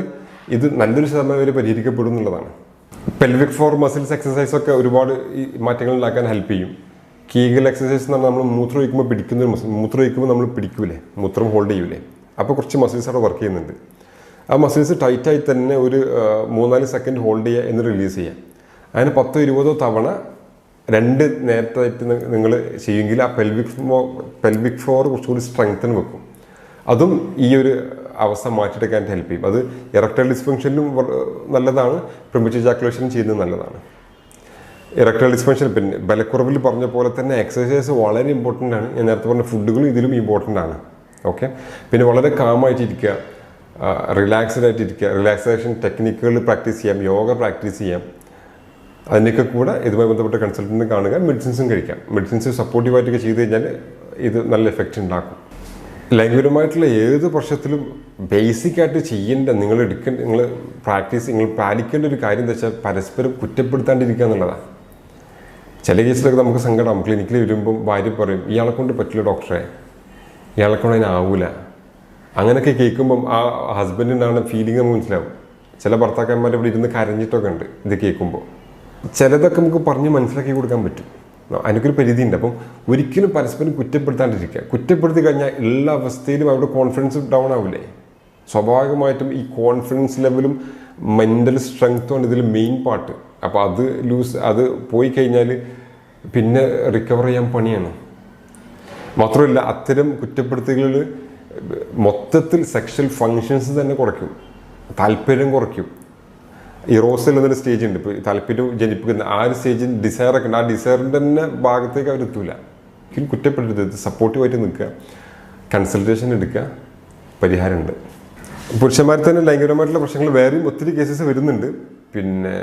ഇത് നല്ലൊരു ശതമാനം വരെ പരിഹരിക്കപ്പെടും എന്നുള്ളതാണ്. പെൽവിക് ഫ്ലോർ മസിൽസ് എക്സസൈസൊക്കെ ഒരുപാട് ഈ മാറ്റങ്ങൾ ഉണ്ടാക്കാൻ ഹെൽപ്പ് ചെയ്യും. കീഗൽ എക്സസൈസ് എന്ന് പറഞ്ഞാൽ നമ്മൾ മൂത്രം ഒഴിക്കുമ്പോൾ പിടിക്കുന്ന ഒരു മസിൽ, മൂത്രം ഒഴിക്കുമ്പോൾ നമ്മൾ പിടിക്കൂലേ, മൂത്രം ഹോൾഡ് ചെയ്യൂലേ, അപ്പോൾ കുറച്ച് മസിൽസ് അവിടെ വർക്ക് ചെയ്യുന്നുണ്ട്. ആ മസിൽസ് ടൈറ്റായി തന്നെ ഒരു 3-4 സെക്കൻഡ് ഹോൾഡ് ചെയ്യുക എന്ന് റിലീസ് ചെയ്യുക. അതിന് 10-20 തവണ 2 നേരത്തായിട്ട് നിങ്ങൾ ചെയ്യുമെങ്കിൽ ആ പെൽവിക് ഫ്ലോർ കുറച്ചുകൂടി സ്ട്രെങ്തൻ വെക്കും. അതും ഈ ഒരു അവസ്ഥ മാറ്റിയെടുക്കാൻ ഹെൽപ്പ് ചെയ്യും. അത് ഇറക്ടൈൽ ഡിസ്ഫങ്ഷനിലും നല്ലതാണ്, പ്രീമച്വർ ഇജാക്കുലേഷനും ചെയ്യുന്നത് നല്ലതാണ്. ഇറക്ടൈൽ ഡിസ്ഫങ്ഷൻ പിന്നെ ബലക്കുറവിൽ പറഞ്ഞ പോലെ തന്നെ എക്സസൈസ് വളരെ ഇമ്പോർട്ടൻ്റ് ആണ്. ഞാൻ നേരത്തെ പറഞ്ഞ ഫുഡുകളും ഇതിലും ഇമ്പോർട്ടൻ്റ് ആണ്. ഓക്കെ, പിന്നെ വളരെ കാമായിട്ടിരിക്കുക, റിലാക്സ്ഡ് ആയിട്ടിരിക്കുക, റിലാക്സേഷൻ ടെക്നിക്കുകൾ പ്രാക്ടീസ് ചെയ്യാം, യോഗ പ്രാക്ടീസ് ചെയ്യാം. അതിൻ്റെയൊക്കെ കൂടെ ഇതുമായി ബന്ധപ്പെട്ട കൺസൾട്ടൻറ്റിനെ കാണുക, മെഡിസിൻസും കഴിക്കാം. മെഡിസിൻസ് സപ്പോർട്ടീവായിട്ടൊക്കെ ചെയ്ത് കഴിഞ്ഞാൽ ഇത് നല്ല എഫക്റ്റ് ഉണ്ടാക്കും. ലൈംഗികപരമായിട്ടുള്ള ഏത് പ്രശ്നത്തിലും ബേസിക്കായിട്ട് ചെയ്യേണ്ട നിങ്ങൾ പാലിക്കേണ്ട ഒരു കാര്യം എന്താ വെച്ചാൽ പരസ്പരം കുറ്റപ്പെടുത്താണ്ടിരിക്കുക എന്നുള്ളതാണ്. ചില കേസിലൊക്കെ നമുക്ക് സങ്കടം, ക്ലിനിക്കിൽ വരുമ്പം ഭാര്യ പറയും, ഇയാളെ കൊണ്ട് പറ്റില്ല ഡോക്ടറെ, ഇയാളെ കൊണ്ട് അതിനാവൂല, അങ്ങനെയൊക്കെ കേൾക്കുമ്പം ആ ഹസ്ബൻഡിനാണ് ഫീലിംഗ് നമുക്ക് മനസ്സിലാവും. ചില ഭർത്താക്കന്മാർ ഇവിടെ ഇരുന്ന് കരഞ്ഞിട്ടൊക്കെ ഉണ്ട് ഇത് കേൾക്കുമ്പോൾ. ചിലതൊക്കെ നമുക്ക് പറഞ്ഞ് മനസ്സിലാക്കി കൊടുക്കാൻ പറ്റും, അതിനൊരു പരിധിയുണ്ട്. അപ്പം ഒരിക്കലും പരസ്പരം കുറ്റപ്പെടുത്താണ്ടിരിക്കുക. കുറ്റപ്പെടുത്തി കഴിഞ്ഞാൽ എല്ലാ അവസ്ഥയിലും അവരുടെ കോൺഫിഡൻസ് ഡൗൺ ആവില്ലേ. സ്വാഭാവികമായിട്ടും ഈ കോൺഫിഡൻസ് ലെവലും മെൻ്റൽ സ്ട്രെങ്ത്തുമാണ് ഇതിൽ മെയിൻ പാർട്ട്. അപ്പോൾ അത് പോയി കഴിഞ്ഞാൽ പിന്നെ റിക്കവർ ചെയ്യാൻ പണിയാണ്. മാത്രമല്ല അത്തരം കുറ്റപ്പെടുത്തലുകൾ മൊത്തത്തിൽ സെക്ഷൽ ഫങ്ഷൻസ് തന്നെ കുറയ്ക്കും, താല്പര്യം കുറയ്ക്കും. ഇറോസൽ എന്നൊരു സ്റ്റേജ് ഉണ്ട്. ഇപ്പോൾ താല്പര്യം ജനിപ്പിക്കുന്ന ആ ഒരു സ്റ്റേജിൽ ഡിസയറൊക്കെ ഉണ്ട്. ആ ഡിസയറിൻ്റെ തന്നെ ഭാഗത്തേക്ക് അവരെത്തൂല. ഒരിക്കലും കുറ്റപ്പെടരുത്, സപ്പോർട്ടീവായിട്ട് നിൽക്കുക, കൺസൾട്ടേഷൻ എടുക്കുക, പരിഹാരമുണ്ട്. പുരുഷന്മാരിൽ തന്നെ ലൈംഗികപരമായിട്ടുള്ള പ്രശ്നങ്ങൾ വേറെയും ഒത്തിരി കേസസ് വരുന്നുണ്ട്. പിന്നെ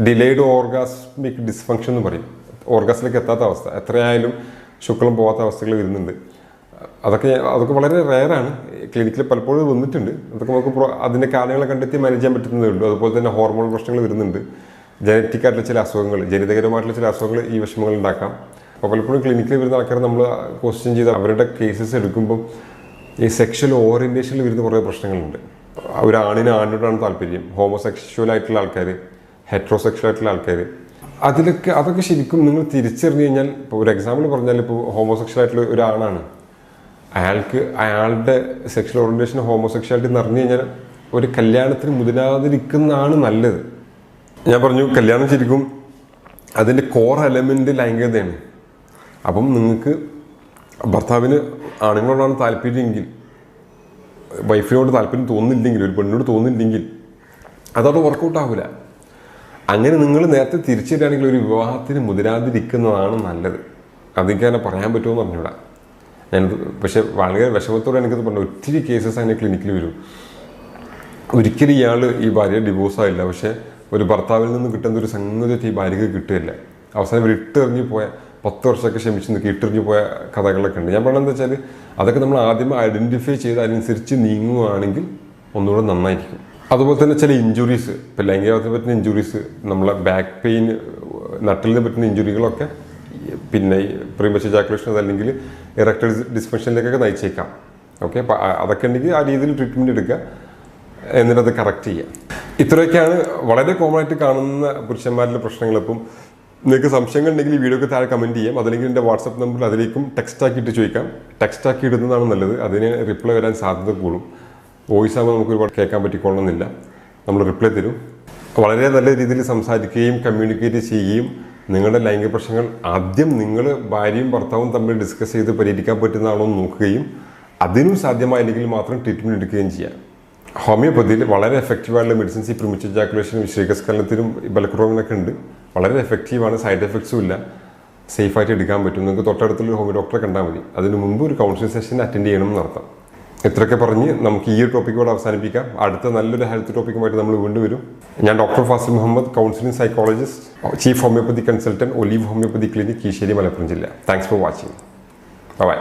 ഡിലേഡ് ഓർഗാസ്മിക് ഡിസ്ഫങ്ഷൻ എന്ന് പറയും. ഓർഗാസിലേക്ക് എത്താത്ത അവസ്ഥ, എത്രയായാലും ശുക്ലം പോകാത്ത അവസ്ഥകൾ വരുന്നുണ്ട്. അതൊക്കെ വളരെ റെയറാണ്. ക്ലിനിക്കിൽ പലപ്പോഴും വന്നിട്ടുണ്ട്. അതൊക്കെ നമുക്ക് അതിൻ്റെ കാരണങ്ങൾ കണ്ടെത്തി മാനേജ് ചെയ്യാൻ പറ്റുന്നതേ ഉള്ളൂ. അതുപോലെ തന്നെ ഹോർമോൺ പ്രശ്നങ്ങൾ വരുന്നുണ്ട്. ജനറ്റിക് ആയിട്ടുള്ള ചില അസുഖങ്ങൾ, ജനിതകരമായിട്ടുള്ള ചില അസുഖങ്ങൾ ഈ വിഷമങ്ങൾ ഉണ്ടാക്കാം. അപ്പോൾ പലപ്പോഴും ക്ലിനിക്കിൽ വരുന്ന ആൾക്കാർ നമ്മൾ ക്വസ്റ്റ്യൻ ചെയ്ത് അവരുടെ കേസസ് എടുക്കുമ്പം ഈ സെക്ഷൽ ഓറിയൻറ്റേഷനിൽ വരുന്ന കുറേ പ്രശ്നങ്ങളുണ്ട്. ഒരു ആണിനോടാണ് താല്പര്യം, ഹോമോസെക്ഷൽ ആയിട്ടുള്ള ആൾക്കാർ, ഹെട്രോസെക്ഷൽ ആയിട്ടുള്ള ആൾക്കാർ, അതൊക്കെ ശരിക്കും നിങ്ങൾ തിരിച്ചറിഞ്ഞു കഴിഞ്ഞാൽ, ഇപ്പോൾ ഒരു എക്സാമ്പിൾ പറഞ്ഞാൽ, ഇപ്പോൾ ഹോമോസെക്ഷൽ ആയിട്ടുള്ള ഒരാണാണ്, അയാളുടെ സെക്ഷൽ ഓറിയൻറ്റേഷൻ ഹോമോസെക്ഷാലിറ്റി എന്ന് അറിഞ്ഞു കഴിഞ്ഞാൽ ഒരു കല്യാണത്തിന് മുതിരാതിരിക്കുന്നതാണ് നല്ലത്. ഞാൻ പറഞ്ഞു കല്യാണം ശരിക്കും അതിൻ്റെ കോർ എലമെൻ്റ് ലൈംഗികതയാണ്. അപ്പം നിങ്ങൾക്ക് ഭർത്താവിന് ആണുങ്ങളോടാണ് താല്പര്യമെങ്കിൽ, വൈഫിനോട് താല്പര്യം തോന്നുന്നില്ലെങ്കിൽ, ഒരു പെണ്ണിനോട് തോന്നുന്നില്ലെങ്കിൽ അതവിടെ വർക്കൗട്ട് ആവില്ല. അങ്ങനെ നിങ്ങൾ നേരത്തെ തിരിച്ചറിയുകയാണെങ്കിൽ ഒരു വിവാഹത്തിന് മുതിരാതിരിക്കുന്നതാണ് നല്ലത്. അതെനിക്ക് തന്നെ പറയാൻ പറ്റുമെന്ന് പറഞ്ഞുകൂടാ. പക്ഷെ വളരെ വിഷമത്തോടെ എനിക്കത് പറഞ്ഞു. ഒത്തിരി കേസസ് അതിനെ ക്ലിനിക്കിൽ വരും. ഒരിക്കലും ഇയാൾ ഈ ഭാര്യയെ ഡിവോഴ്സ് ആയില്ല, പക്ഷെ ഒരു ഭർത്താവിൽ നിന്ന് കിട്ടുന്ന ഒരു സംഗതി ഈ ഭാര്യയ്ക്ക് കിട്ടുകയില്ല. അവസാനം ഇവർ ഇട്ടെറിഞ്ഞു പോയ 10 വർഷമൊക്കെ ക്ഷമിച്ച് നിൽക്കി ഇട്ടെറിഞ്ഞു പോയ കഥകളൊക്കെ ഉണ്ട്. ഞാൻ പറഞ്ഞത് വെച്ചാൽ അതൊക്കെ നമ്മൾ ആദ്യമേ ഐഡൻറ്റിഫൈ ചെയ്ത് അതിനനുസരിച്ച് നീങ്ങുകയാണെങ്കിൽ ഒന്നുകൂടെ നന്നായിരിക്കും. അതുപോലെ തന്നെ ചില ഇഞ്ചുറീസ്, ഇപ്പോൾ ലൈംഗികത്തെ പറ്റുന്ന ഇഞ്ചുറീസ്, നമ്മളെ ബാക്ക് പെയിൻ, നട്ടലിന് പറ്റുന്ന ഇഞ്ചുറികളൊക്കെ പിന്നെ പ്രീമച്വർ ഇജാക്കുലേഷൻ അതല്ലെങ്കിൽ ഇറക്ടൈൽ ഡിസ്ഫങ്ഷനിലേക്കൊക്കെ നയിച്ചേക്കാം. ഓക്കെ, അപ്പോൾ അതൊക്കെ ഉണ്ടെങ്കിൽ ആ രീതിയിൽ ട്രീറ്റ്മെൻറ്റ് എടുക്കുക, എന്നിട്ട് അത് കറക്റ്റ് ചെയ്യുക. ഇത്രയൊക്കെയാണ് വളരെ കോമൺ ആയിട്ട് കാണുന്ന പുരുഷന്മാരിലെ പ്രശ്നങ്ങൾ. അപ്പം നിങ്ങൾക്ക് സംശയങ്ങൾ ഉണ്ടെങ്കിൽ ഈ വീഡിയോക്ക് താഴെ കമൻറ്റ് ചെയ്യാം. അതല്ലെങ്കിൽ എൻ്റെ വാട്സപ്പ് നമ്പറിൽ അതിലേക്കും ടെക്സ്റ്റ് ആക്കിയിട്ട് ചോദിക്കാം. ടെക്സ്റ്റ് ആക്കി ഇടുന്നതാണ് നല്ലത്, അതിന് റിപ്ലൈ വരാൻ സാധ്യത കൂടും. വോയിസ് ആകുമ്പോൾ നമുക്ക് ഒരുപാട് കേൾക്കാൻ പറ്റിക്കൊള്ളണമെന്നില്ല, നമ്മൾ റിപ്ലൈ തരും. വളരെ നല്ല രീതിയിൽ സംസാരിക്കുകയും കമ്മ്യൂണിക്കേറ്റ് ചെയ്യുകയും നിങ്ങളുടെ ലൈംഗിക പ്രശ്നങ്ങൾ ആദ്യം നിങ്ങൾ ഭാര്യയും ഭർത്താവും തമ്മിൽ ഡിസ്കസ് ചെയ്ത് പരിഹരിക്കാൻ പറ്റുന്നതാണോ എന്ന് നോക്കുകയും അതിനും സാധ്യമായില്ലെങ്കിൽ മാത്രം ട്രീറ്റ്മെൻറ്റ് എടുക്കുകയും ചെയ്യാം. ഹോമിയോപ്പതിയിൽ വളരെ എഫക്റ്റീവായിട്ടുള്ള മെഡിസിൻസ് ഈ പ്രീമച്വർ ഇജാക്കുലേഷനും വിശേഷസ്ഖലനത്തിനും ബലക്കുറവിനൊക്കെ ഉണ്ട്. വളരെ എഫക്റ്റീവാണ്, സൈഡ് എഫക്ട്സും ഇല്ല, സേഫായിട്ട് എടുക്കാൻ പറ്റും. നിങ്ങൾക്ക് തൊട്ടടുത്തുള്ള ഹോമിയോ ഡോക്ടറെ കണ്ടാൽ മതി. അതിന് മുമ്പ് ഒരു കൗൺസിലിംഗ് സെഷൻ അറ്റൻഡ് ചെയ്യണമെന്ന് അർത്ഥം. ഇത്രയൊക്കെ പറഞ്ഞ് നമുക്ക് ഈ ഒരു ടോപ്പിക്കോട് അവസാനിപ്പിക്കാം. അടുത്ത നല്ലൊരു ഹെൽത്ത് ടോപ്പിക്കുമായിട്ട് നമ്മൾ വീണ്ടും വരും. ഞാൻ doctor Fazil Muhammad, counselling psychologist, chief homeopathy consultant, olive homeopathy clinic, Keesheri, Malappuram ജില്ല. Thanks for watching. ബൈ.